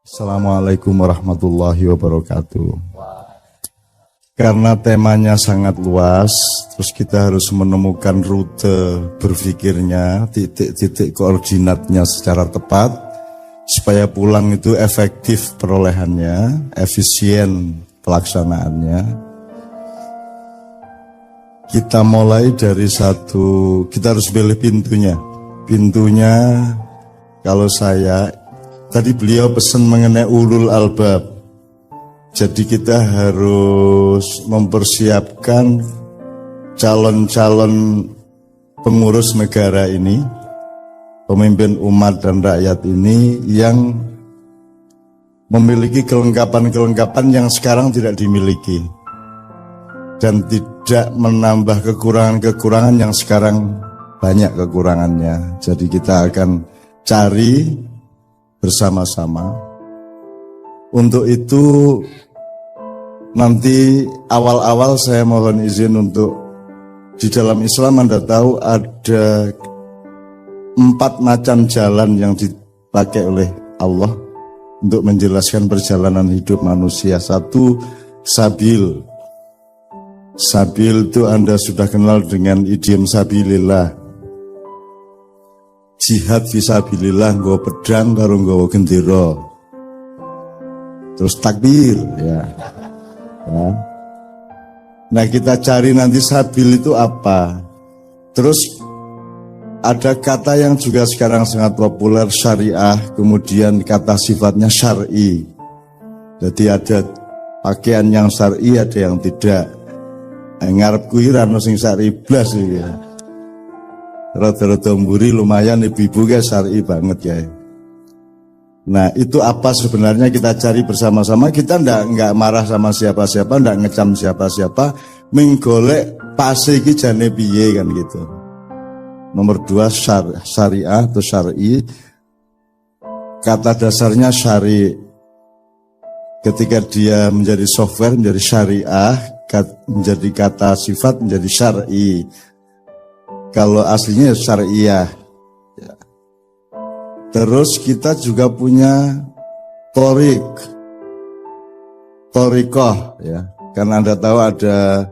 Assalamualaikum warahmatullahi wabarakatuh. Karena temanya sangat luas, terus kita harus menemukan rute berpikirnya, titik-titik koordinatnya secara tepat, supaya pulang itu efektif perolehannya, efisien pelaksanaannya. Kita mulai dari kita harus pilih pintunya. Pintunya, kalau saya, tadi beliau pesan mengenai ulul albab. Jadi kita harus mempersiapkan calon-calon pengurus negara ini, pemimpin umat dan rakyat ini yang memiliki kelengkapan-kelengkapan yang sekarang tidak dimiliki. Dan tidak menambah kekurangan-kekurangan yang sekarang banyak kekurangannya. Jadi kita akan cari bersama-sama. Untuk itu nanti awal-awal saya mohon izin untuk di dalam Islam Anda tahu ada 4 macam jalan yang dipakai oleh Allah untuk menjelaskan perjalanan hidup manusia. 1, sabil. Sabil itu Anda sudah kenal dengan idiom sabilillah. Jihad fisabilillah, nggawa pedang karo nggawa gendera. Terus takbir ya. Nah kita cari nanti sabil itu apa. Terus ada kata yang juga sekarang sangat populer, syariah. Kemudian kata sifatnya syar'i. Jadi ada pakaian yang syar'i, ada yang tidak. Ngarep kuwi ra ono sing syar'i blas iki ya. Rada-rada mburi lumayan ibu-ibu guys, syar'i banget ya. Nah itu apa sebenarnya kita cari bersama-sama. Kita enggak marah sama siapa-siapa, enggak ngecam siapa-siapa, menggolek pase iki jane piye kan gitu. Nomor 2 syariah atau syar'i. Kata dasarnya syari. Ketika dia menjadi software menjadi syariah, menjadi kata sifat menjadi syar'i. Kalau aslinya syariah. Ya. Terus kita juga punya torikoh ya. Karena Anda tahu ada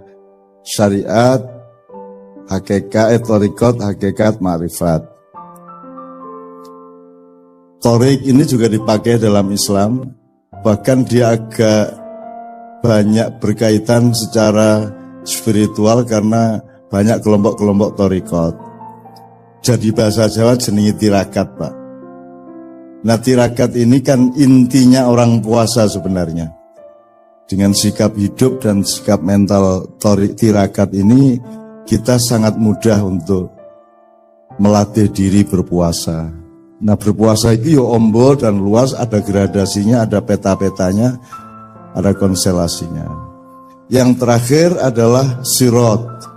syariat, hakikat, torikot, hakikat, ma'rifat. Torik ini juga dipakai dalam Islam. Bahkan dia agak banyak berkaitan secara spiritual karena banyak kelompok-kelompok torikot. Jadi bahasa Jawa jenenge tirakat, Pak. Nah tirakat ini kan intinya orang puasa sebenarnya. Dengan sikap hidup dan sikap mental tirakat ini kita sangat mudah untuk melatih diri berpuasa. Nah berpuasa itu ya ombo dan luas, ada gradasinya, ada peta-petanya, ada konstelasinya. Yang terakhir adalah sirot.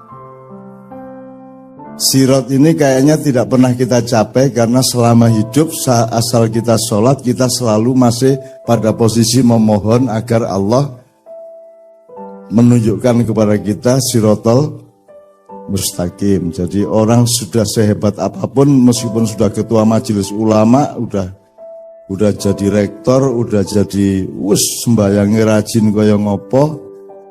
Sirot ini kayaknya tidak pernah kita capai karena selama hidup asal kita sholat kita selalu masih pada posisi memohon agar Allah menunjukkan kepada kita sirotol mustaqim. Jadi orang sudah sehebat apapun meskipun sudah ketua majelis ulama, udah jadi rektor, udah jadi sembayangnya rajin kaya ngopo,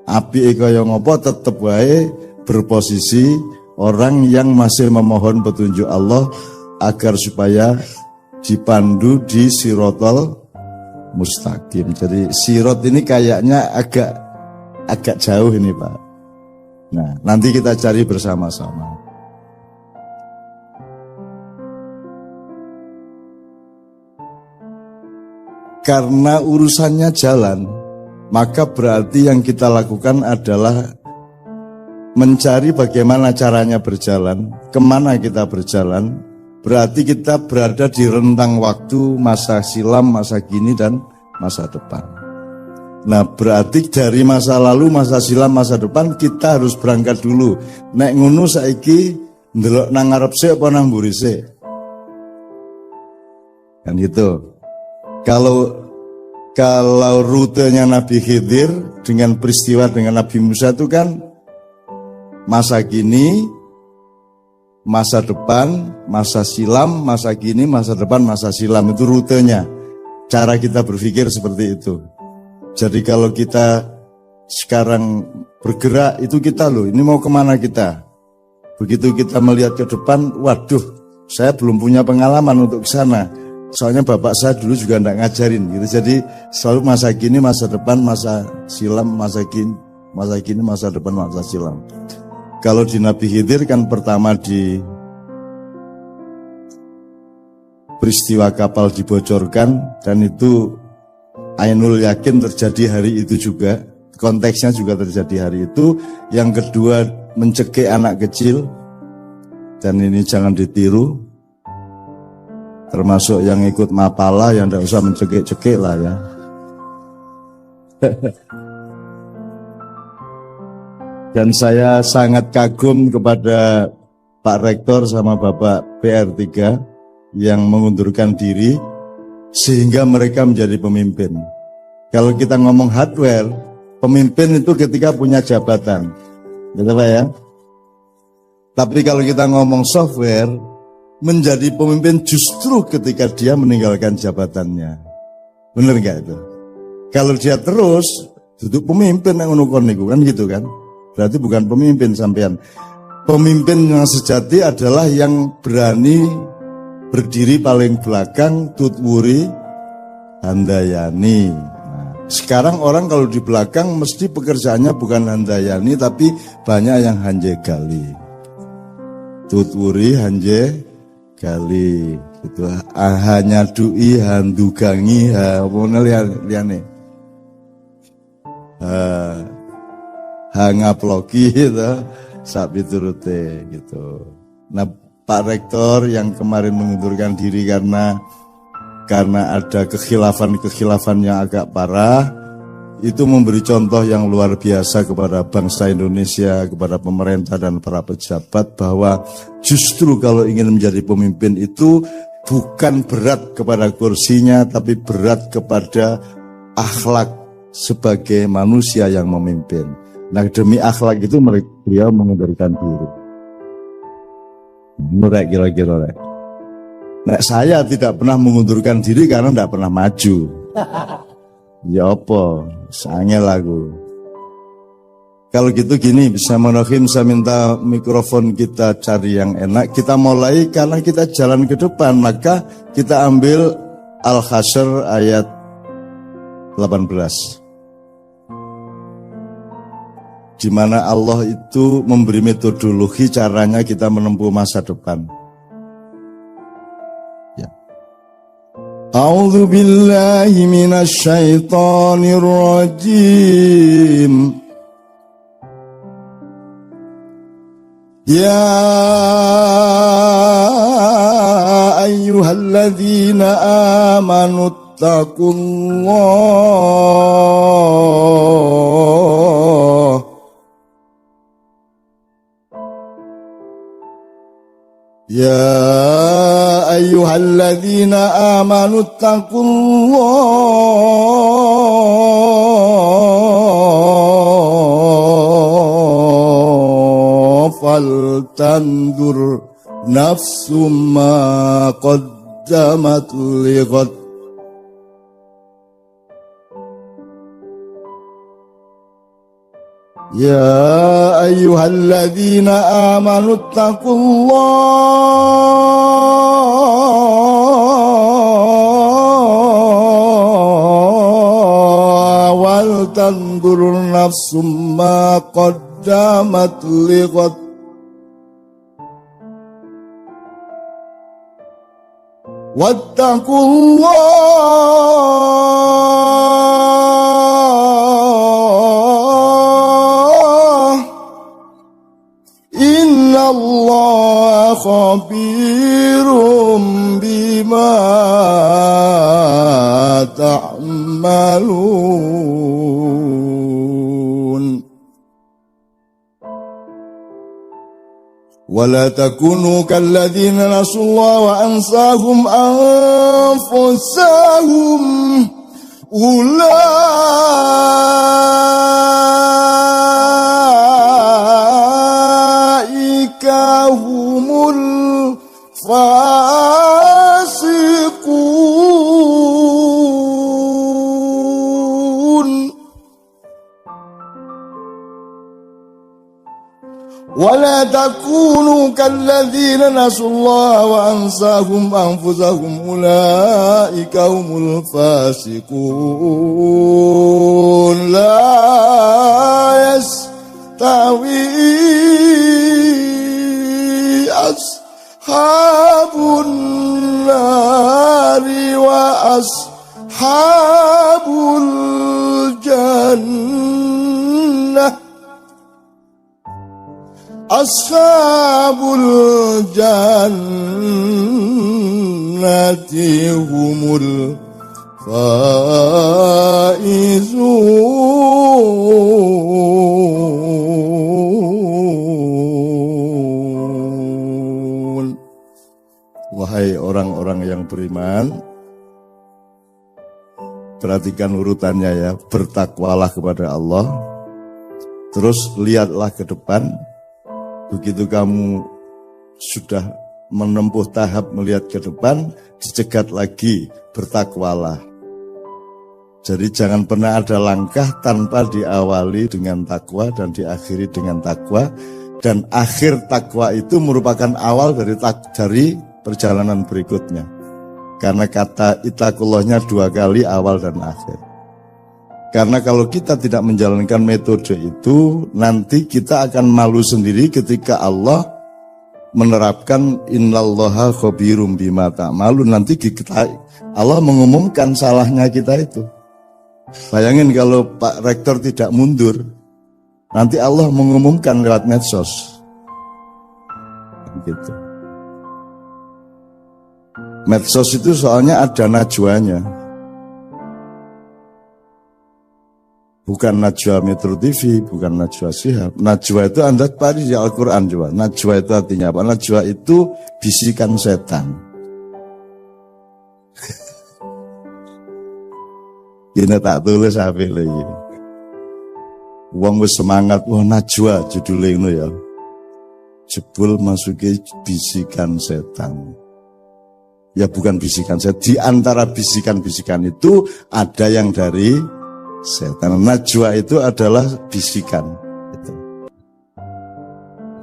apike kaya ngopo, tetep wae berposisi orang yang masih memohon petunjuk Allah agar supaya dipandu di sirotol mustaqim. Jadi sirot ini kayaknya agak jauh ini Pak. Nah nanti kita cari bersama-sama. Karena urusannya jalan, maka berarti yang kita lakukan adalah mencari bagaimana caranya berjalan, kemana kita berjalan. Berarti kita berada di rentang waktu masa silam, masa kini, dan masa depan. Nah berarti dari masa lalu, masa silam, masa depan kita harus berangkat dulu. Nek ngono saiki ndelok nang ngarep sik apa nang mburi sik. Kan gitu. Kalau rutenya Nabi Khidir dengan peristiwa dengan Nabi Musa itu kan masa kini, masa depan, masa silam, masa kini, masa depan, masa silam, itu rutenya. Cara kita berpikir seperti itu. Jadi kalau kita sekarang bergerak, itu kita loh, ini mau kemana kita? Begitu kita melihat ke depan, waduh, saya belum punya pengalaman untuk ke sana. Soalnya bapak saya dulu juga enggak ngajarin gitu. Jadi selalu masa kini, masa depan, masa silam, masa kini, masa depan, masa silam. Kalau di Nabi Khidir kan pertama di peristiwa kapal dibocorkan, dan itu Ainul Yakin terjadi hari itu juga, konteksnya juga terjadi hari itu. Yang kedua mencekik anak kecil, dan ini jangan ditiru, termasuk yang ikut mapala yang tidak usah mencekik-cekik lah ya. Dan saya sangat kagum kepada Pak Rektor sama Bapak PR3 yang mengundurkan diri sehingga mereka menjadi pemimpin. Kalau kita ngomong hardware, pemimpin itu ketika punya jabatan, betul Pak ya? Tapi kalau kita ngomong software, menjadi pemimpin justru ketika dia meninggalkan jabatannya. Bener gak itu? Kalau dia terus duduk pemimpin yang nukon niku kan gitu kan? Berarti bukan pemimpin sampean. Pemimpin yang sejati adalah yang berani berdiri paling belakang, tutwuri, handayani. Nah, sekarang orang kalau di belakang mesti pekerjaannya bukan handayani, tapi banyak yang hanje gali. Tutwuri, hanje gali. Gitu. Hanya dui, handugangi, apa liane. Ngaploki gitu, sapi turute gitu. Nah, Pak Rektor yang kemarin mengundurkan diri karena ada kekhilafan yang agak parah, itu memberi contoh yang luar biasa kepada bangsa Indonesia, kepada pemerintah dan para pejabat, bahwa justru kalau ingin menjadi pemimpin itu bukan berat kepada kursinya, tapi berat kepada akhlak sebagai manusia yang memimpin. Nah, demi akhlak itu beliau mengundurkan diri. Mereka kira-kira. Nah, saya tidak pernah mengundurkan diri karena tidak pernah maju. Ya apa? Sangel lagu. Kalau gitu gini, Bismillahirrahmanirrahim, saya minta mikrofon kita cari yang enak. Kita mulai karena kita jalan ke depan, maka kita ambil Al-Hasyr ayat 18. Di mana Allah itu memberi metodologi caranya kita menempuh masa depan. Ya. A'udzu billahi minasy syaithanir rajim. Ya ayyuhalladzina amanu taqullaha Ya ayyuhalladzina amanu taqullaha faltandur nafsum ma qaddamat lighad Ya ayyuhalladzina amanu taqullaha wal tandur nafsum ma qaddamat lighad wattaqullah innallaha khabirum bima ta'malun ولا تكونوا كالذين نسوا الله وأنساهم أنفسهم أولئك هم الفاسقون ولا تكونوا كالذين نسوا الله وأنساهم أنفسهم أولئك هم الفاسقون لا يستوي أصحاب النار وأصحاب الجنة أصحاب الجنة هم الفائزون. Wahai orang-orang yang beriman, perhatikan urutannya ya. Bertakwalah kepada Allah, terus lihatlah ke depan. Begitu kamu sudah menempuh tahap melihat ke depan, dicegat lagi, bertakwalah. Jadi jangan pernah ada langkah tanpa diawali dengan takwa dan diakhiri dengan takwa. Dan akhir takwa itu merupakan awal dari perjalanan berikutnya. Karena kata itakullahnya 2 kali, awal dan akhir. Karena kalau kita tidak menjalankan metode itu, nanti kita akan malu sendiri ketika Allah menerapkan innallaha khabirum bima ta'malun. Nanti Allah mengumumkan salahnya kita itu. Bayangin kalau Pak Rektor tidak mundur, nanti Allah mengumumkan lewat medsos. Gitu. Medsos itu soalnya ada najwanya. Bukan Najwa Metro TV, bukan Najwa Shihab. Najwa itu Anda cari di Al-Quran coba. Najwa itu artinya apa? Najwa itu bisikan setan. Ini tak tulis apa lagi. Wong wis semangat, wah Najwa judulnya ini ya. Jebul masuki bisikan setan. Ya bukan bisikan setan. Di antara bisikan-bisikan itu ada yang dari setan. Najwa itu adalah bisikan gitu.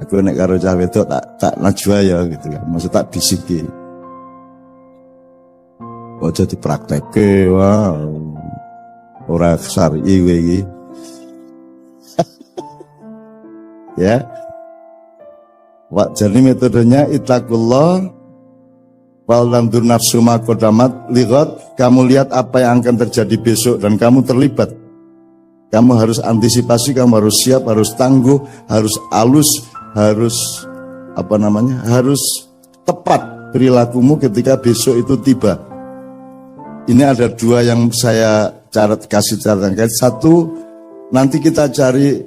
Aku nek karo cah wedok tak najwa ya gitu kan. Maksud tak bisiki. Ojo dipraktekke, wow. Ora syar'i kowe iki. Ya. Jadi metodenya ittaqullah wal tandur nafsu ma qaddamat lighad. Kamu lihat apa yang akan terjadi besok dan kamu terlibat. Kamu harus antisipasi, kamu harus siap, harus tangguh, harus halus, harus harus tepat perilakumu ketika besok itu tiba. Ini ada 2 yang saya kasih catatan. Satu, nanti kita cari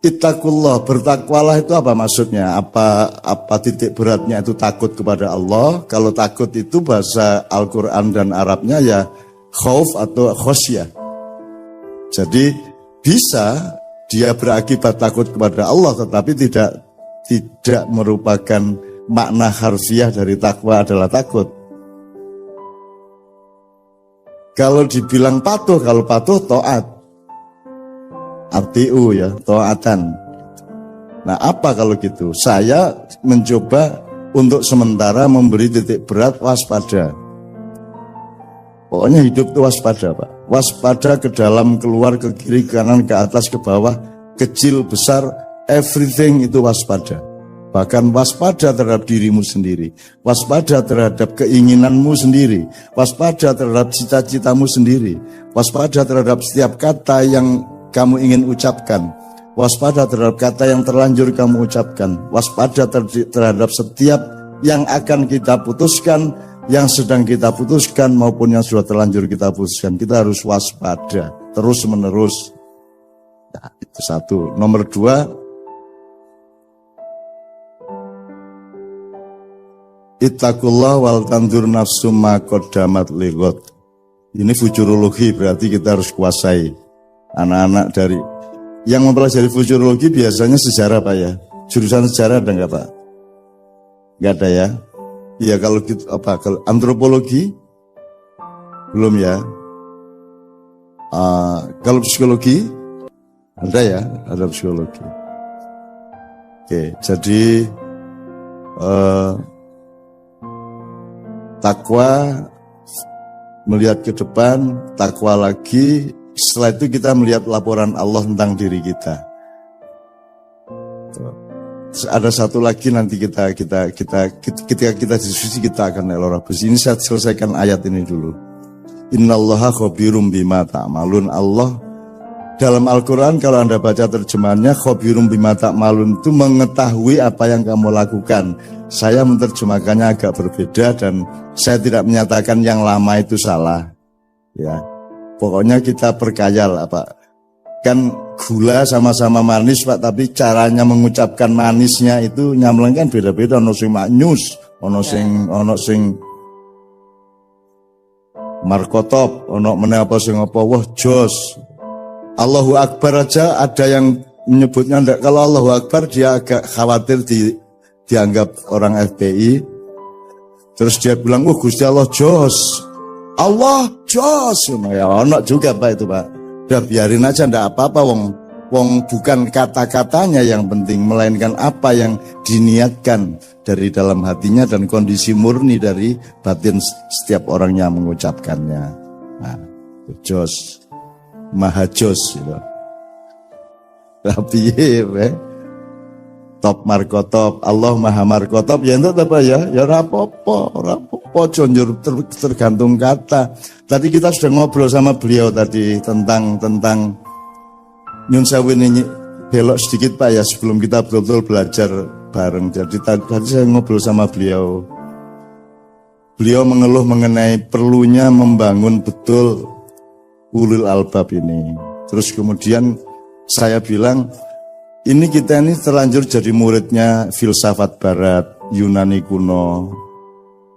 ittaqullah, bertakwalah itu apa maksudnya? Apa titik beratnya itu takut kepada Allah? Kalau takut itu bahasa Al-Quran dan Arabnya ya khauf atau khosyah. Jadi bisa dia berakibat takut kepada Allah, tetapi tidak merupakan makna harfiah dari takwa adalah takut. Kalau dibilang patuh, kalau patuh taat. Artiu ya, taatan. Nah apa kalau gitu? Saya mencoba untuk sementara memberi titik berat waspada. Pokoknya hidup itu waspada Pak. Waspada ke dalam, keluar, ke kiri, ke kanan, ke atas, ke bawah, kecil, besar, everything itu waspada. Bahkan waspada terhadap dirimu sendiri, waspada terhadap keinginanmu sendiri, waspada terhadap cita-citamu sendiri, waspada terhadap setiap kata yang kamu ingin ucapkan, waspada terhadap kata yang terlanjur kamu ucapkan, waspada terhadap setiap yang akan kita putuskan, yang sedang kita putuskan maupun yang sudah terlanjur kita putuskan. Kita harus waspada terus menerus. Nah, itu satu. Nomor 2, ittaqullah wal tandur nafsu ma qaddamat lighad. Ini futurologi, berarti kita harus kuasai. Anak-anak dari yang mempelajari futurologi biasanya sejarah Pak ya. Jurusan sejarah ada nggak Pak? Nggak ada ya. Iya kalau gitu apa? Kalau antropologi belum ya. Kalau psikologi ada ya, ada psikologi. Oke, jadi takwa, melihat ke depan, takwa lagi. Setelah itu kita melihat laporan Allah tentang diri kita. Terus ada satu lagi nanti ketika kita diskusi kita akan elaborasi. Ini saya selesaikan ayat ini dulu. Innallaha khabirum bima ta'malun. Allah dalam Al-Quran kalau Anda baca terjemahannya, khabirum bima ta'malun itu mengetahui apa yang kamu lakukan. Saya menerjemahkannya agak berbeda dan saya tidak menyatakan yang lama itu salah. Ya, pokoknya kita perkaya lah Pak. Kan gula sama-sama manis Pak, tapi caranya mengucapkan manisnya itu nyamleng kan beda-beda. Ono sing maknyus, ono sing markotop, ono meneh apa sing apa wah jos. Allahu Akbar aja ada yang menyebutnya enggak. Kalau Allahu Akbar dia agak khawatir dianggap orang FPI. Terus dia bilang, Gusti Allah jos. Allah jos. Ya ono juga Pak itu Pak. Udah biarin aja ndak apa-apa wong bukan kata-katanya yang penting, melainkan apa yang diniatkan dari dalam hatinya dan kondisi murni dari batin setiap orang yang mengucapkannya. Nah, jos. Maha jos gitu. Tapi top markotop, Allah maha markotop ya itu apa ya? Ya rapopo jonjur tergantung kata. Tadi kita sudah ngobrol sama beliau tadi tentang Nyun Sewu ini belok sedikit Pak ya sebelum kita betul-betul belajar bareng. Jadi tadi saya ngobrol sama beliau. Beliau mengeluh mengenai perlunya membangun betul ulul albab ini. Terus kemudian saya bilang, ini kita ini terlanjur jadi muridnya filsafat barat, Yunani kuno,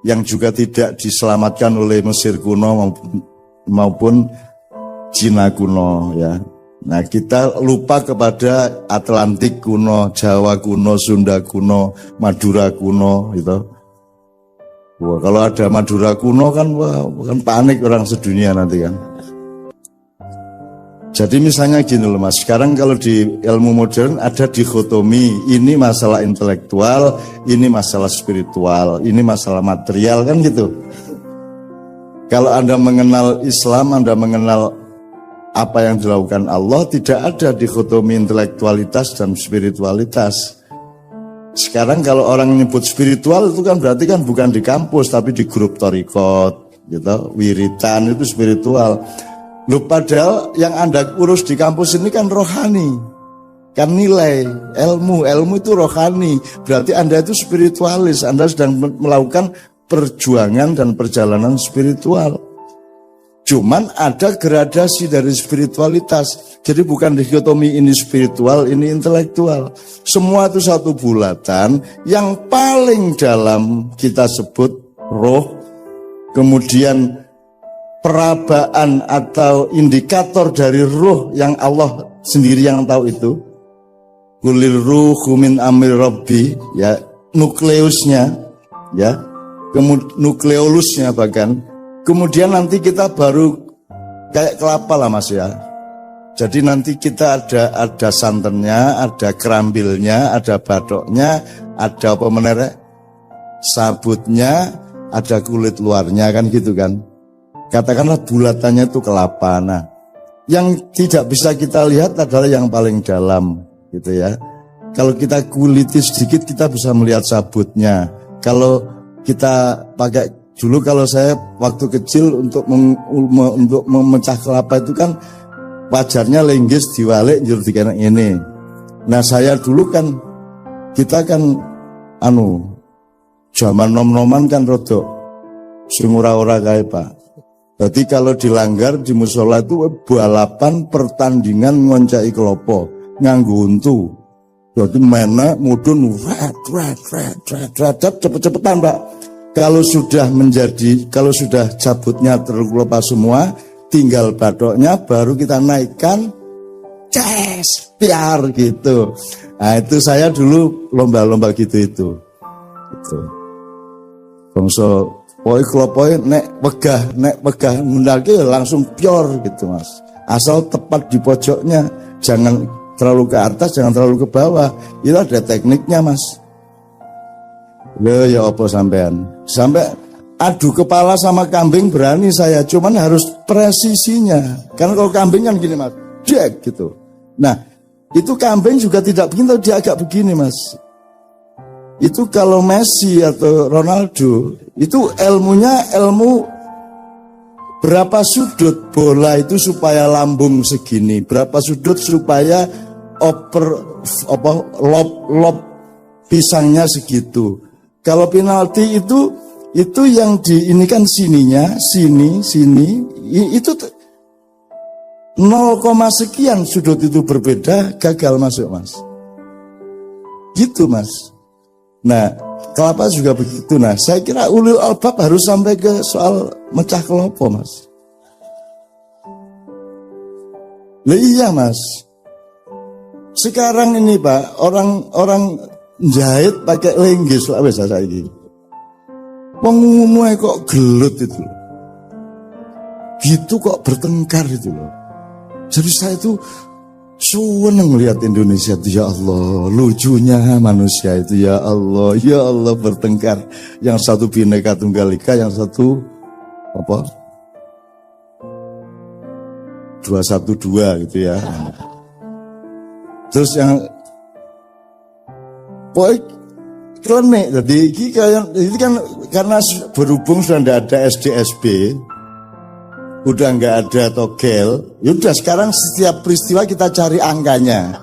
yang juga tidak diselamatkan oleh Mesir kuno maupun Cina kuno ya. Nah kita lupa kepada Atlantik kuno, Jawa kuno, Sunda kuno, Madura kuno gitu. Wah, kalau ada Madura kuno kan kan panik orang sedunia nanti kan. Jadi misalnya gini loh Mas, sekarang kalau di ilmu modern ada dikotomi, ini masalah intelektual, ini masalah spiritual, ini masalah material kan gitu. Kalau Anda mengenal Islam, Anda mengenal apa yang dilakukan Allah, tidak ada dikotomi intelektualitas dan spiritualitas. Sekarang kalau orang menyebut spiritual itu kan berarti kan bukan di kampus tapi di grup torikot gitu, wiritan itu spiritual. Loh padahal yang Anda urus di kampus ini kan rohani, kan nilai, ilmu itu rohani. Berarti Anda itu spiritualis, Anda sedang melakukan perjuangan dan perjalanan spiritual. Cuman ada gradasi dari spiritualitas. Jadi bukan dikotomi ini spiritual, ini intelektual. Semua itu satu bulatan yang paling dalam kita sebut roh. Kemudian perabaan atau indikator dari ruh yang Allah sendiri yang tahu itu. Kulir ruhu min amri rabbi, ya, nukleusnya, ya, nukleolusnya bahkan. Kemudian nanti kita baru kayak kelapa lah Mas ya. Jadi nanti kita ada santannya, ada kerambilnya, ada badoknya, ada apa menere, sabutnya, ada kulit luarnya kan gitu kan. Katakanlah bulatannya itu kelapa. Nah, yang tidak bisa kita lihat adalah yang paling dalam, gitu ya. Kalau kita kuliti sedikit, kita bisa melihat sabutnya. Kalau kita pakai dulu, kalau saya waktu kecil untuk memecah kelapa itu kan wajarnya lenggis diwalik njur dikene ini. Nah, saya dulu kan kita kan zaman nom-noman kan rodok sing ora-ora kae Pak. Jadi kalau dilanggar di musola itu balapan pertandingan ngoncai kelopo nganggo untu. Jadi mana mudun cepet-cepetan Pak. Kalau sudah cabutnya terkelopas semua, tinggal badoknya baru kita naikkan, piar gitu. Nah itu saya dulu lomba-lomba gitu itu. Bangsa poi kelopoi nek wegah ngundake langsung pior gitu Mas. Asal tepat di pojoknya, jangan terlalu ke atas, jangan terlalu ke bawah. Itu ada tekniknya, Mas. Loh ya apa sampean? Sampai adu kepala sama kambing berani saya, cuman harus presisinya. Karena kalau kambing kan gini, Mas, jek gitu. Nah, itu kambing juga tidak begini, dia agak begini, Mas. Itu kalau Messi atau Ronaldo, itu ilmunya ilmu berapa sudut bola itu supaya lambung segini, berapa sudut supaya lob pisangnya segitu. Kalau penalti itu yang ini kan sininya, sini, itu 0, sekian sudut itu berbeda, gagal masuk, Mas. Gitu, Mas. Nah, kelapa juga begitu. Nah, saya kira ulil albab harus sampai ke soal mecah kelopo, Mas. Lah iya, Mas. Sekarang ini, Pak, orang jahit pakai linggis lah wis saiki. Wong umumnya kok gelut itu. Gitu kok bertengkar itu loh. Jadi saya itu seneng lihat Indonesia itu, ya Allah, lucunya manusia itu, ya Allah bertengkar. Yang satu Bhinneka Tunggal Ika, yang satu 212 gitu ya. Terus yang klenik, jadi ini kan karena berhubung sudah tidak ada SD-SB, udah nggak ada togel, yaudah sekarang setiap peristiwa kita cari angkanya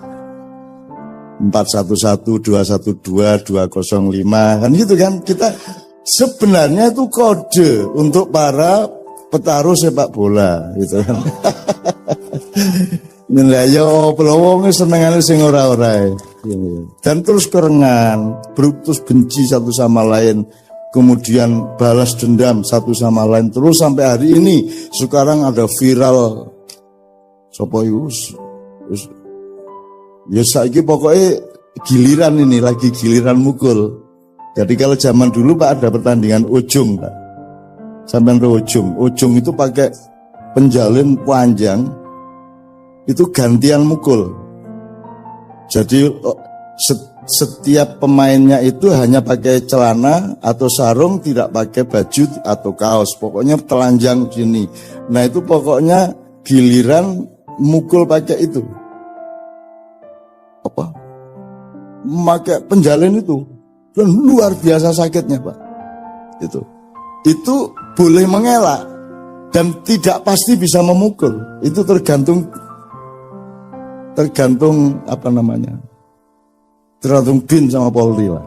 411, 212, 205 kan gitu kan. Kita sebenarnya itu kode untuk para petaruh sepak bola gitu kan. Nah ya pelawongnya senengannya sing ora-ora dan terus kerengan, terus benci satu sama lain, kemudian balas dendam satu sama lain terus sampai hari ini. Sekarang ada viral sapa iku ya saiki pokoknya giliran ini lagi giliran mukul. Jadi kalau zaman dulu Pak ada pertandingan ujung, Pak. Sampai ujung itu pakai penjalin panjang, itu gantian mukul. Jadi setiap pemainnya itu hanya pakai celana atau sarung, tidak pakai baju atau kaos, pokoknya telanjang gini. Nah itu pokoknya giliran mukul pakai itu pakai penjalin itu, dan luar biasa sakitnya, Pak. Itu boleh mengelak dan tidak pasti bisa memukul. Itu tergantung tergantung bin sama Polri lah.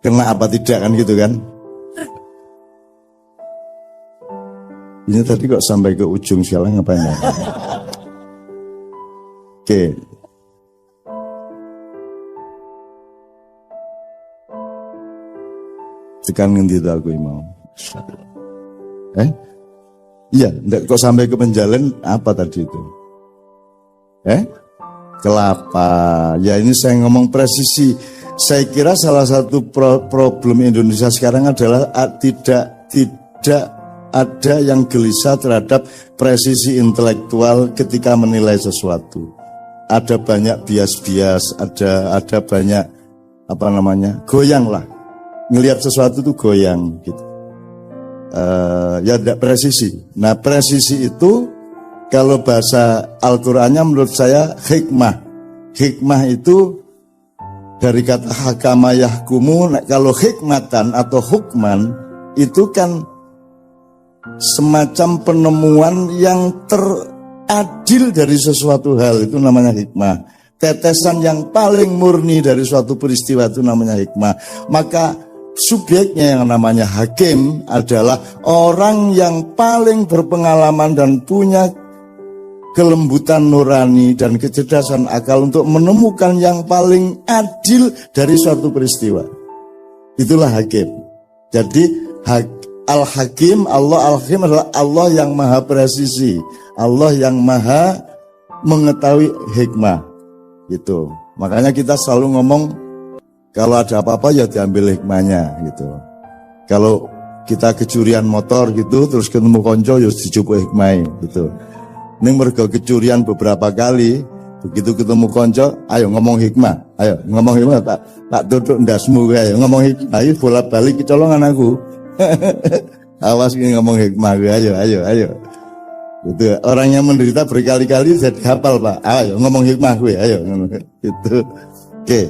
Kena apa tidak kan gitu kan. Ini tadi kok sampai ke ujung sekarang ngapain ya? Oke. Tekan ngendi ta aku mau. Iya, kok sampai ke penjalan apa tadi itu? Kelapa. Ya ini saya ngomong presisi. Saya kira salah satu problem Indonesia sekarang adalah tidak ada yang gelisah terhadap presisi intelektual ketika menilai sesuatu. Ada banyak bias-bias, ada banyak goyang lah. Ngelihat sesuatu tuh goyang gitu. Ya tidak presisi. Nah presisi itu kalau bahasa Al-Qur'annya menurut saya hikmah. Hikmah itu dari kata hakama yahkumu. Kalau hikmatan atau hukman itu kan semacam penemuan yang teradil dari sesuatu hal, itu namanya hikmah. Tetesan yang paling murni dari suatu peristiwa itu namanya hikmah. Maka subjeknya yang namanya hakim adalah orang yang paling berpengalaman dan punya kelembutan nurani dan kecerdasan akal untuk menemukan yang paling adil dari suatu peristiwa. Itulah hakim. Jadi Al-Hakim, Allah Al-Hakim adalah Allah yang maha presisi, Allah yang maha mengetahui hikmah. Gitu. Makanya kita selalu ngomong kalau ada apa-apa ya diambil hikmahnya gitu. Kalau kita kecurian motor gitu terus ketemu konco ya dijupuk hikmah gitu. Ning mergo kecurian beberapa kali, begitu ketemu konco, ayo ngomong hikmah, tak tutuk ndasmu kowe, ayo ngomong hikmah, ayo bolak-balik kecolongan aku. Awas ini ngomong hikmah gue, ayo. Itu orang yang menderita berkali-kali jadi hafal, Pak. Ayo ngomong hikmah gue, ayo. Itu. Oke,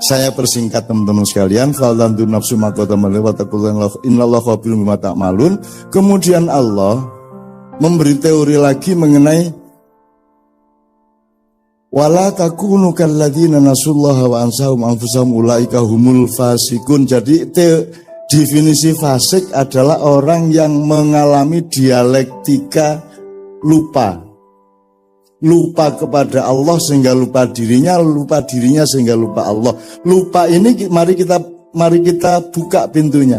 saya persingkat teman-teman sekalian. Faltantu nafsu maqatamal wa taqullaha innallaha khabirun bima ta'malun. Kemudian Allah memberi teori lagi mengenai wala takunu kalladzina nasullaha wa ansahum anfusahum ulaika humul fasikun. Jadi definisi fasik adalah orang yang mengalami dialektika lupa kepada Allah sehingga lupa dirinya sehingga lupa Allah. Lupa ini mari kita buka pintunya.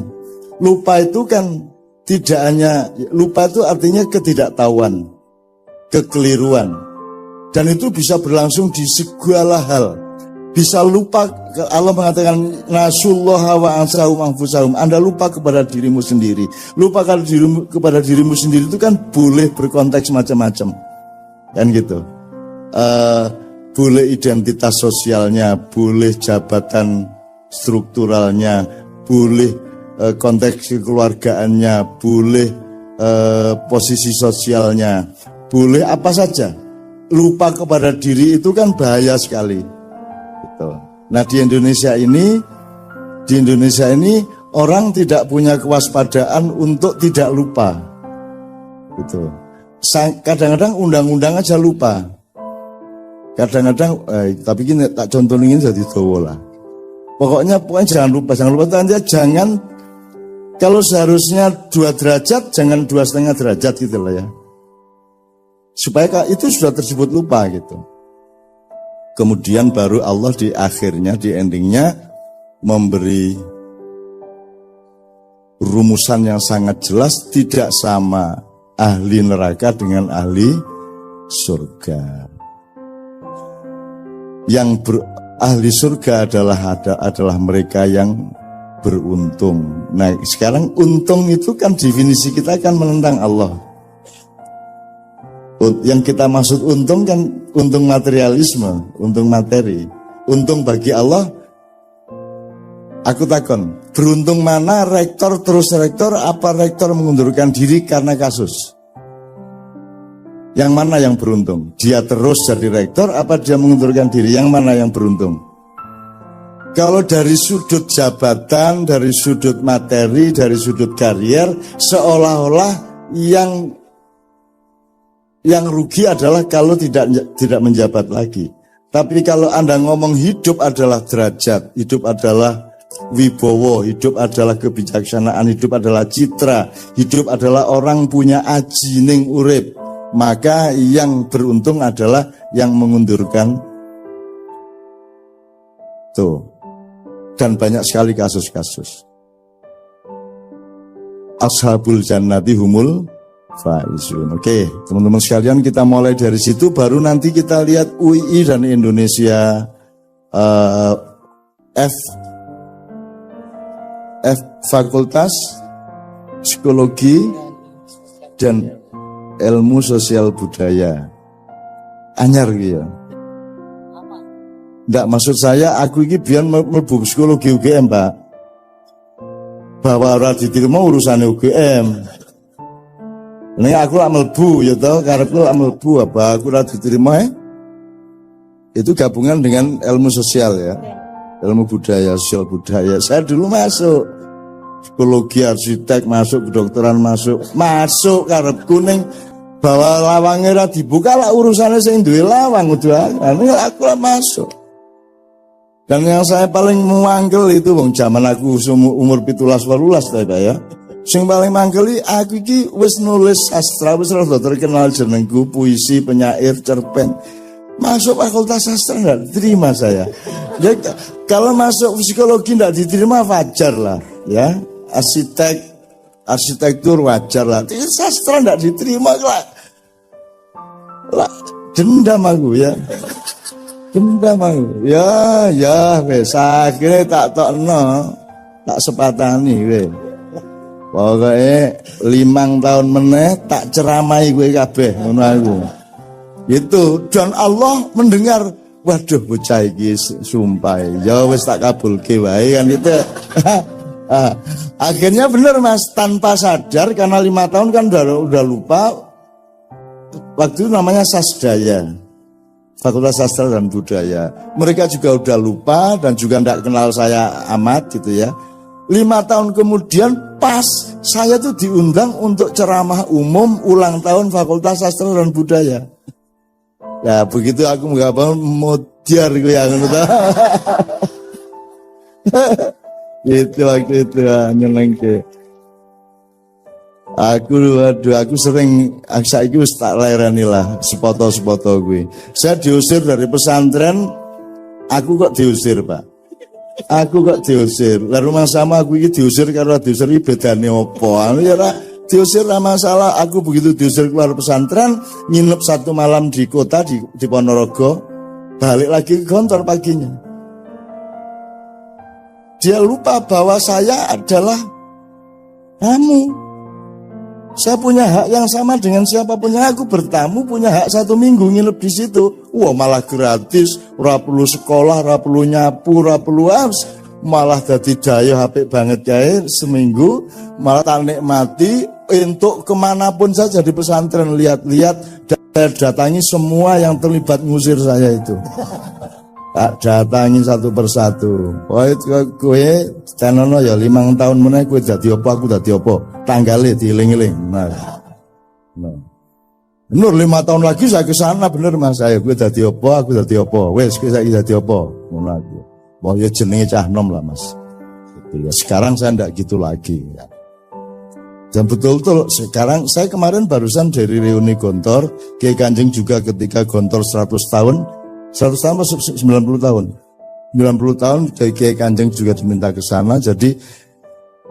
Lupa itu kan tidak hanya, lupa itu artinya ketidaktahuan, kekeliruan, dan itu bisa berlangsung di segala hal. Bisa lupa, Allah mengatakan nasullaha wa ansahum anfusahum. Anda lupa kepada dirimu sendiri. Lupa kepada dirimu sendiri itu kan boleh berkonteks macam-macam, kan gitu. Boleh identitas sosialnya, boleh jabatan strukturalnya, boleh konteks kekeluargaannya, boleh posisi sosialnya, boleh apa saja. Lupa kepada diri itu kan bahaya sekali. Gitu. Nah di Indonesia ini orang tidak punya kewaspadaan untuk tidak lupa. Gitu. Kadang-kadang undang-undang aja lupa. Kadang-kadang, tapi ini tak contohin jadi dowo lah. Pokoknya jangan lupa aja, jangan. Kalau seharusnya 2 derajat, jangan 2,5 derajat gitu lah ya. Supaya itu sudah tersebut lupa gitu. Kemudian baru Allah di akhirnya, di endingnya memberi rumusan yang sangat jelas, tidak sama ahli neraka dengan ahli surga. Ahli surga adalah mereka yang beruntung. Nah sekarang untung itu kan definisi kita kan menentang Allah. Yang kita maksud untung kan untung materialisme, untung materi. Untung bagi Allah, aku takon, beruntung mana rektor terus rektor, apa rektor mengundurkan diri karena kasus? Yang mana yang beruntung? Dia terus jadi rektor, apa dia mengundurkan diri? Yang mana yang beruntung? Kalau dari sudut jabatan, dari sudut materi, dari sudut karier, seolah-olah yang rugi adalah kalau tidak menjabat lagi. Tapi kalau Anda ngomong hidup adalah derajat, hidup adalah wibowo, hidup adalah kebijaksanaan, hidup adalah citra, hidup adalah orang punya aji ning urip, maka yang beruntung adalah yang mengundurkan. Tuh. Dan banyak sekali kasus-kasus. Ashabul jannati humul faizun. Oke, teman-teman sekalian, kita mulai dari situ, baru nanti kita lihat UI dan Indonesia F Fakultas Psikologi dan Ilmu Sosial Budaya. Anyar gitu. Nggak, maksud saya aku ini biar mlebu psikologi UGM, Pak. Bahwa ora diterima urusannya UGM. Ini aku lah mlebu ya toh, karepku lah mlebu apa aku ora diterima Itu gabungan dengan ilmu sosial ya. Ilmu budaya, sosial budaya. Saya dulu masuk psikologi, arsitek masuk, kedokteran masuk karepku ning bahwa lawangnya ora dibuka lah urusannya sing duwe lawang kudu aku lah masuk. Dan yang saya paling mangkel itu zaman aku umur 17-18 ya. Sing paling mangkel aku iki wis nulis sastra, wis rada terkenal jenengku, puisi, penyair, cerpen. Masuk fakultas sastra enggak diterima saya. Ya, kalau masuk psikologi enggak diterima wajar lah ya. Arsitektur wajar lah. Sastra enggak diterima lah. Dendam aku ya. Dendam aku. Ya wis akhire tak tokno, tak sepatani wis. Pokoke 5 tahun meneh tak ceramahi kowe kabeh ngono aku. Itu, dan Allah mendengar. Waduh, bocah iki sumpah ya wis tak kabulke wae kan itu. Akhirnya bener Mas, tanpa sadar karena 5 tahun kan udah lupa. Waktu itu namanya Sasdaya, Fakultas Sastra dan Budaya. Mereka juga udah lupa dan juga tidak kenal saya amat gitu ya. 5 tahun kemudian pas saya tuh diundang untuk ceramah umum ulang tahun Fakultas Sastra dan Budaya. Ya begitu aku nggak mau modiar gue yang itu waktu itu nyenengke. Aku sering saiki wis tak lereni lah sepoto-sepoto gue. Saya diusir dari pesantren, aku kok diusir Pak. Aku kok diusir. Lah rumah sama aku ini diusir karena diusir ini bedane opo. Ya diusir lah masalah. Aku begitu diusir keluar pesantren, nginep 1 malam di kota di Ponorogo, balik lagi ke kantor paginya. Dia lupa bahwa saya adalah tamu. Saya punya hak yang sama dengan siapapun yang aku bertamu, punya hak 1 minggu nginep di situ. Wah malah gratis, ora perlu sekolah, ora perlu nyapu, ora perlu malah dadi daya apik banget ya seminggu, malah tak nikmati untuk kemanapun saja di pesantren, lihat-lihat dan datangi semua yang terlibat ngusir saya itu. Tak datangi satu persatu. Wah kowe tenono ya 5 tahun meneh kowe dadi apa aku dadi apa. Tanggale dieling-eling. Nah. Nur 5 tahun lagi saya ke sana bener Mas. Saya kowe dadi apa aku dadi apa. Wes kowe saiki dadi apa. Ngono aku. Wah ya jenenge cah nom lah Mas. Gitu ya. Sekarang saya ndak gitu lagi ya. Dan betul-betul sekarang saya kemarin barusan dari reuni Gontor, Kiai Kanjeng juga ketika Gontor 100 tahun 90 tahun. 90 tahun Kiai Kanjeng juga diminta ke sana. Jadi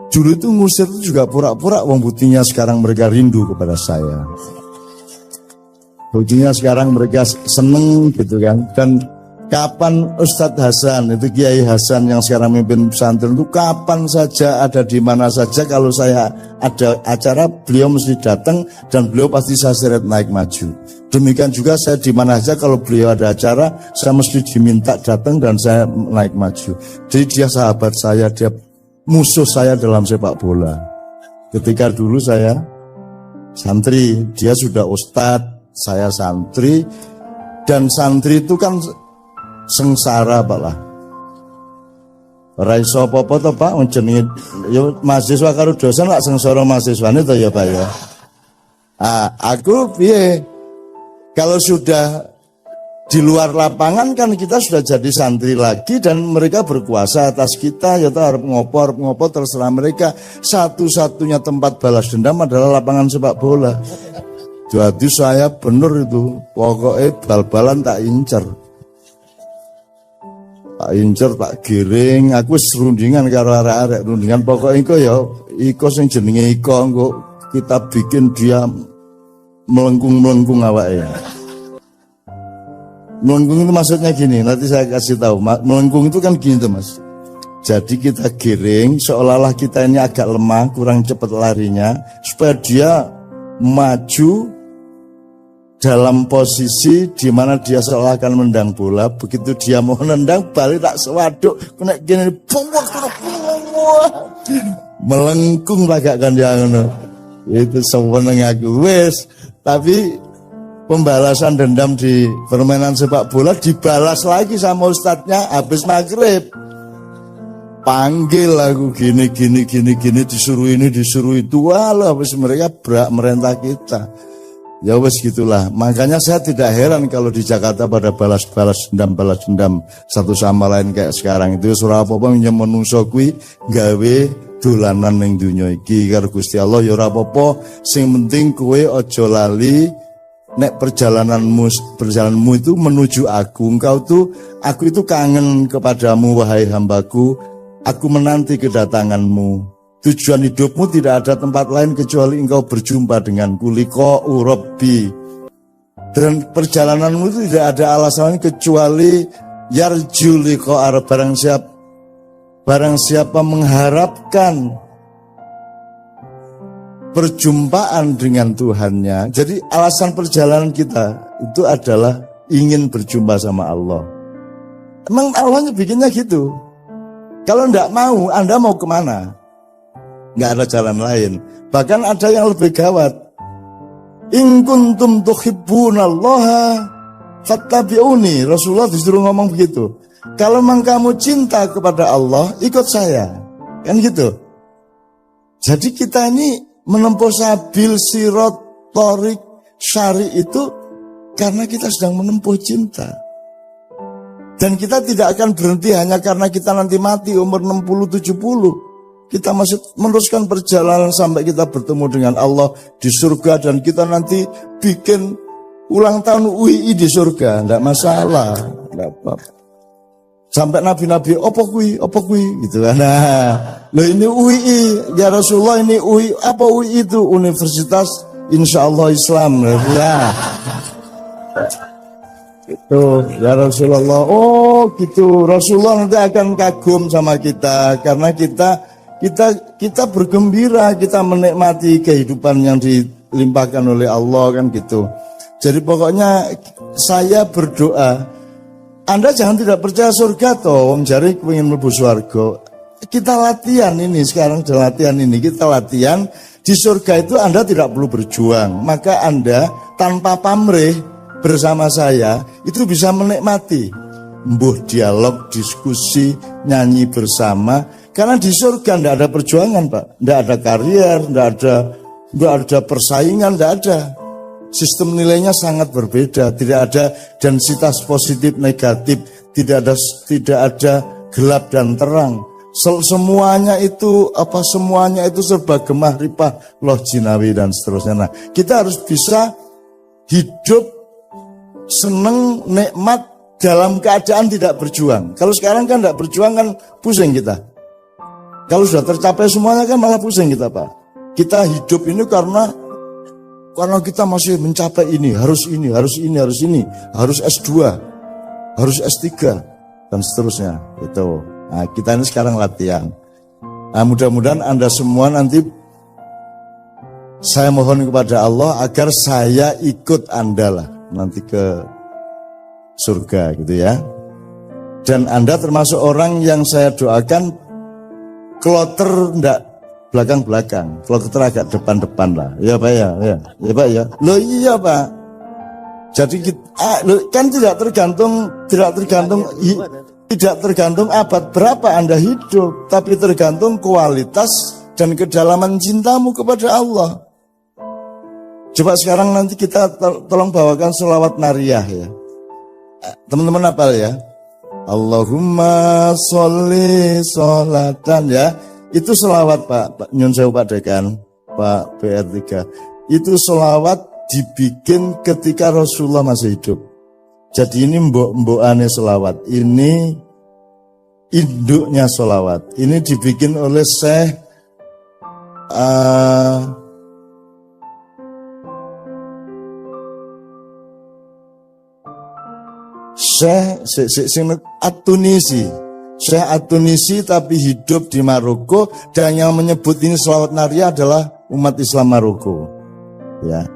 dulu itu ngusir itu juga pura-pura wong buktinya sekarang mereka rindu kepada saya. Buktinya sekarang mereka seneng gitu kan. Dan kapan Ustadz Hasan, itu Kiai Hasan yang sekarang memimpin pesantren itu kapan saja ada di mana saja kalau saya ada acara beliau mesti datang dan beliau pasti saya seret naik maju. Demikian juga saya di mana saja kalau beliau ada acara saya mesti diminta datang dan saya naik maju. Jadi dia sahabat saya, dia musuh saya dalam sepak bola. Ketika dulu saya santri, dia sudah ustadz, saya santri, dan santri itu kan sengsara Pak lah. Raiso apa-apa to Pak jenenge ya mahasiswa karo dosen lak sengsara mahasiswane to ya Pak ya. Aku piye? Kalau sudah di luar lapangan kan kita sudah jadi santri lagi dan mereka berkuasa atas kita, ya harus ngopo terserah mereka. Satu-satunya tempat balas dendam adalah lapangan sepak bola. Jadi saya bener itu, pokoknya bal-balan tak incer. Tak incer, tak giring, aku serundingan karo arek-arek rundingan pokoknya iku ya, iko sing jenenge iko engko kita bikin dia melengkung awake. Melengkung itu maksudnya gini, nanti saya kasih tahu. Melengkung itu kan gini tuh Mas. Jadi kita giring seolah-olah kita ini agak lemah, kurang cepat larinya, supaya dia maju dalam posisi di mana dia seolah akan menendang bola. Begitu dia mau nendang, balik tak sewaduk, kena gini, melengkung lagak kan dia ngono. Itu seweneng aku wis. Tapi pembalasan dendam di permainan sepak bola dibalas lagi sama ustadznya habis maghrib. Panggil aku gini disuruh ini disuruh itu, walah habis mereka berak merentah kita. Ya wes gitulah. Makanya saya tidak heran kalau di Jakarta pada balas dendam satu sama lain kayak sekarang itu. Surah apa-apa yang menungso kuwi gawe dolanan ning dunya iki karo Gusti Allah ya ora apa-apa, sing penting kowe aja lali nek perjalananmu itu menuju aku. Aku itu kangen kepadamu wahai hambaku, aku menanti kedatanganmu. Tujuan hidupmu tidak ada tempat lain kecuali engkau berjumpa denganku, liqa'u rabbi. Dan perjalananmu itu tidak ada alasan kecuali yarju liqa'a, barang siapa mengharapkan perjumpaan dengan Tuhannya. Jadi alasan perjalanan kita itu adalah ingin berjumpa sama Allah. Emang Allahnya bikinnya gitu. Kalau enggak mau, Anda mau kemana? Enggak ada jalan lain. Bahkan ada yang lebih gawat. In kuntum tuhibbunallaha fattabi'uni. Rasulullah disuruh ngomong begitu. Kalau memang kamu cinta kepada Allah, ikut saya. Kan gitu. Jadi kita ini menempuh sabil sirat torik syari itu karena kita sedang menempuh cinta. Dan kita tidak akan berhenti hanya karena kita nanti mati umur 60-70. Kita masih meneruskan perjalanan sampai kita bertemu dengan Allah di surga. Dan kita nanti bikin ulang tahun UI di surga. Tidak masalah. Tidak apa-apa. Sampai nabi-nabi, apa kui, gitu kan. Nah, loh ini UI, ya Rasulullah ini UI, apa UI itu? Universitas Insya Allah Islam. Nah, itu ya Rasulullah. Oh gitu, Rasulullah nanti akan kagum sama kita karena kita bergembira, kita menikmati kehidupan yang dilimpahkan oleh Allah kan gitu. Jadi pokoknya saya berdoa. Anda jangan tidak percaya surga toh, Om Jari ingin mlebu surga. Kita latihan ini sekarang, latihan ini kita latihan di surga itu Anda tidak perlu berjuang. Maka Anda tanpa pamrih bersama saya itu bisa menikmati mbuh dialog, diskusi, nyanyi bersama. Karena di surga tidak ada perjuangan, Pak. Tidak ada karier, tidak ada persaingan, tidak ada. Sistem nilainya sangat berbeda, tidak ada densitas positif negatif, tidak ada gelap dan terang. Semuanya itu serba gemah ripah loh jinawi dan seterusnya. Nah, kita harus bisa hidup seneng nikmat dalam keadaan tidak berjuang. Kalau sekarang kan tidak berjuang kan pusing kita. Kalau sudah tercapai semuanya kan malah pusing kita, Pak. Kita hidup ini karena kita masih mencapai ini, harus S2, harus S3, dan seterusnya. Gitu. Nah, kita ini sekarang latihan. Nah, mudah-mudahan Anda semua nanti, saya mohon kepada Allah agar saya ikut Anda lah nanti ke surga gitu ya. Dan Anda termasuk orang yang saya doakan kloter ndak belakang-belakang, kloter agak depan-depan lah. Ya Pak ya, ya Pak ya. Loh iya Pak. Jadi kan tidak tergantung abad berapa Anda hidup, tapi tergantung kualitas dan kedalaman cintamu kepada Allah. Coba sekarang nanti kita tolong bawakan sholawat nariyah ya. Teman-teman hafal ya. Allahumma sholli sholatan ya. Itu selawat Pak Nyun Sewu Pak Dekan, Pak PR3. Itu selawat dibikin ketika Rasulullah masih hidup. Jadi ini mbok-mbokane selawat. Ini induknya selawat. Ini dibikin oleh Syekh At-Tunisi. Syekh At-Tunisi tapi hidup di Maroko, dan yang menyebut ini selawat nariyah adalah umat Islam Maroko. Ya.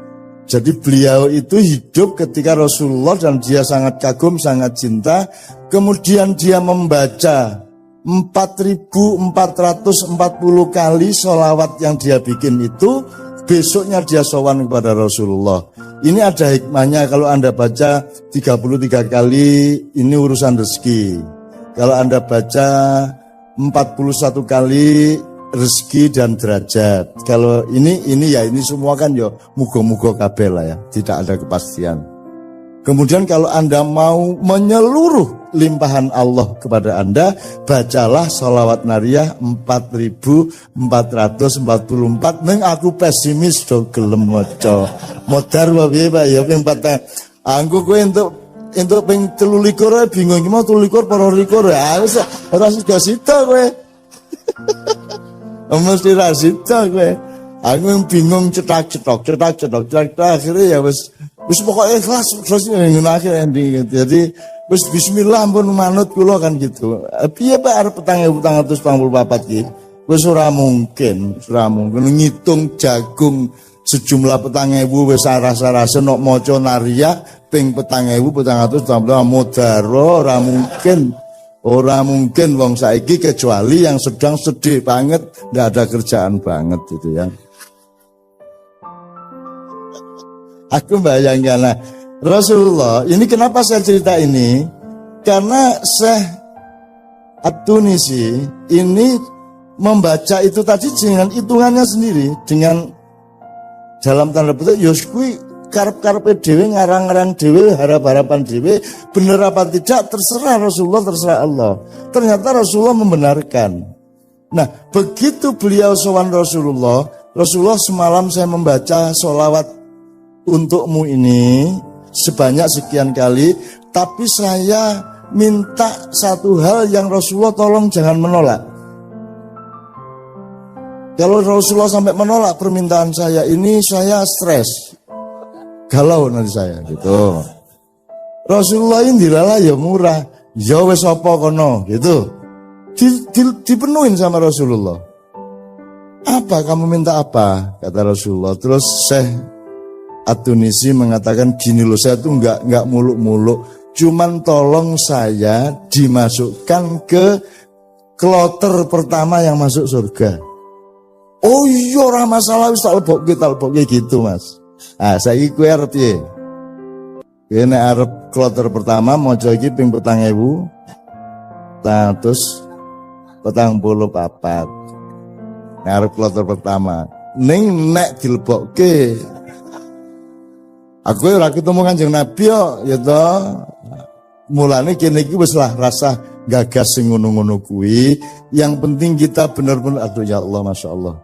Jadi beliau itu hidup ketika Rasulullah dan dia sangat kagum, sangat cinta. Kemudian dia membaca 4.440 kali sholawat yang dia bikin itu. Besoknya dia sowan kepada Rasulullah. Ini ada hikmahnya, kalau Anda baca 33 kali ini urusan rezeki. Kalau Anda baca 41 kali rezeki dan derajat. Kalau ini semua kan ya mugo-mugo kabeh lah ya, tidak ada kepastian. Kemudian kalau Anda mau menyeluruh limpahan Allah kepada Anda, bacalah sholawat nariyah 4.444. Neng aku pesimis do gelem maca. Modar wae Pak ya ping 4. Anggo kowe entuk ping 23 bingung iki mau 23 para 24 ya wis ora sida sida kowe. Mesti ra sida kowe. Aku bingung cetak akhirnya ya wis pokoknya ikhlas terus ngene akhir ending. Jadi wis bismillah ampun manut kula kan gitu. Piye Pak arep 4.444 iki? Wis ora mungkin ngitung jagung sejumlah 4.000 wis rasa-rasa nok maca nariyah ping 4.420 modaro ora mungkin wong saiki kecuali yang sedang sedih banget, nggak ada kerjaan banget gitu ya. Aku bayangkan, nah, Rasulullah ini kenapa saya cerita ini? Karena Syekh At-Tunisi ini membaca itu tadi dengan hitungannya sendiri, dengan dalam tanda petik Yoskui karep-karepe dhewe, ngarang-ngarang dhewe, harap-harapan dhewe, bener apa tidak terserah Rasulullah, terserah Allah. Ternyata Rasulullah membenarkan. Nah, begitu beliau sowan Rasulullah semalam saya membaca sholawat untukmu ini sebanyak sekian kali, tapi saya minta satu hal yang Rasulullah tolong jangan menolak. Kalau Rasulullah sampai menolak permintaan saya ini, saya stres, galau nanti saya gitu. Rasulullah ini dilala ya murah, ya wes apa kono gitu, dipenuhin sama Rasulullah. Apa kamu minta apa? Kata Rasulullah. Terus Syekh At-Tunisi mengatakan gini loh, saya tuh nggak muluk-muluk, cuman tolong saya dimasukkan ke kloter pertama yang masuk surga. Oh iya, ora masalah, wis tak lebokke gitu Mas. Ah, saiki kowe arep piye? Kowe nek arep kloter pertama maca iki ping 4.444. Nek arep kloter pertama, ning nek dilebokke aku ora ketemu Kanjeng Nabi ya toh. Mulane kene iki wis lah rasa gagas sing ngono-ngono kuwi. Yang penting kita benar-benar aduh ya Allah, Masya Allah.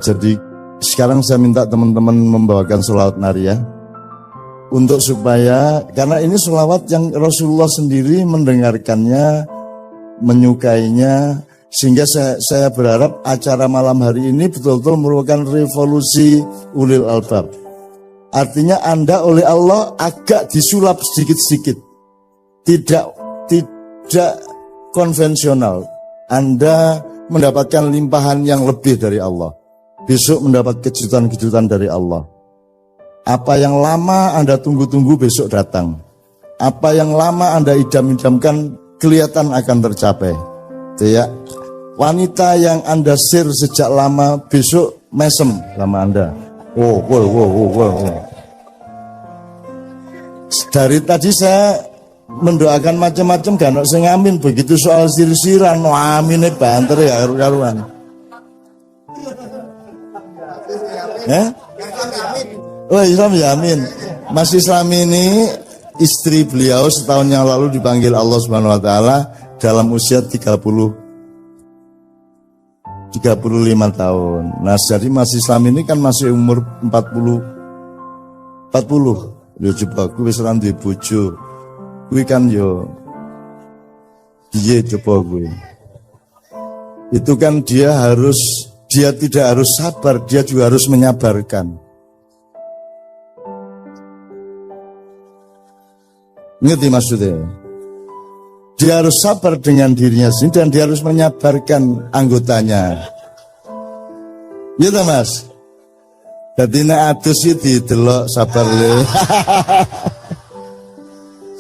Jadi sekarang saya minta teman-teman membawakan sholawat nariyah untuk supaya, karena ini sholawat yang Rasulullah sendiri mendengarkannya, menyukainya, sehingga saya berharap acara malam hari ini betul-betul merupakan revolusi ulil albab. Artinya Anda oleh Allah agak disulap sedikit-sedikit, tidak konvensional. Anda mendapatkan limpahan yang lebih dari Allah. Besok mendapat kejutan-kejutan dari Allah. Apa yang lama Anda tunggu-tunggu besok datang. Apa yang lama Anda idam-idamkan kelihatan akan tercapai. Itu ya. Wanita yang Anda share sejak lama besok mesem sama Anda. Wow. Dari tadi saya mendoakan macam-macam gak ono sing amin, begitu soal sir-siran amine banter ya karuan. Oh Islam ya amin. Mas Islam ini istri beliau setahun yang lalu dipanggil Allah Subhanahu wa taala dalam usia 35 tahun. Nah, jadi Mas Islam ini kan masih umur 40. Lho coba kuwi wis ora duwe bojo. Kuwi kan yo piye coba kuwi. Itu kan dia tidak harus sabar, dia juga harus menyabarkan. Ngerti maksudnya? Dia harus sabar dengan dirinya sendiri dan dia harus menyabarkan anggotanya. Iya tak Mas? Jadi nek adus iki didelok sabar le.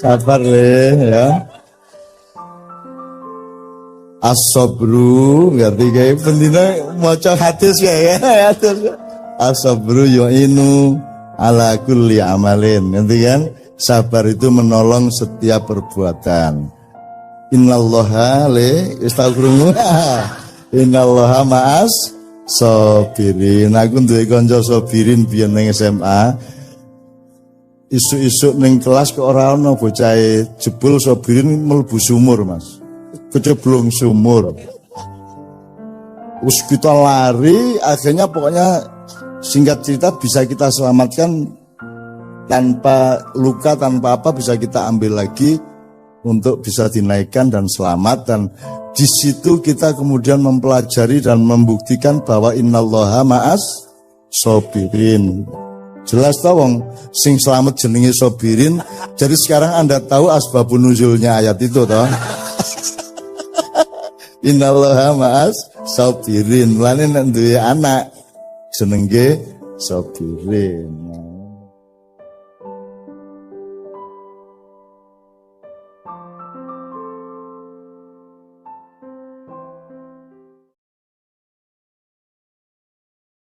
Sabar le ya. As-sabru ngerti kae bendina maca hadis kae ya. As-sabru yu'inu ala kulli amalin. Ngerti kan? Sabar itu menolong setiap perbuatan. Innallaha le istaghfirullah. Innallaha ma'as sabirin. Aku duwe kanca sabirin biyen ning SMA. Isuk-isuk ning kelas kok ora ana bocahe jebul sabirin mlebu sumur, Mas. Kecemplung sumur. Terus kita lari, akhirnya pokoknya singkat cerita bisa kita selamatkan tanpa luka, tanpa apa, bisa kita ambil lagi untuk bisa dinaikkan dan selamat. Dan di situ kita kemudian mempelajari dan membuktikan bahwa innallaha ma'as sabirin. Jelas tau wong sing selamat jenenge sabirin. Jadi sekarang Anda tahu asbabun nuzulnya ayat itu toh. Innallaha ma'as Sobirin. Mulane nek duwe anak jenenge Sobirin.